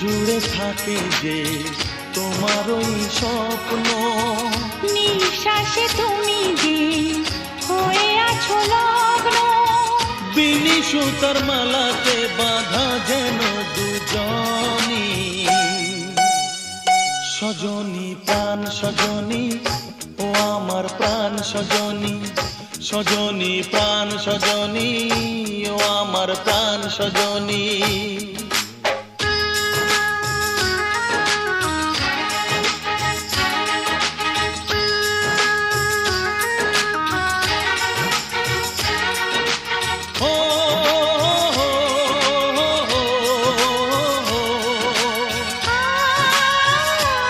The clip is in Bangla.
জুড়ে থাকে যে তোমার ওই স্বপ্ন, নিঃশ্বাসে তুমি যে হয়ে আছো লগ্ন, বিনি সুতার মালাতে বাঁধা যেন দুজনি। সজনী প্রাণ সজনী, ও আমার প্রাণ সজনী, সজনী প্রাণ সজনী, ও আমার প্রাণ সজনী।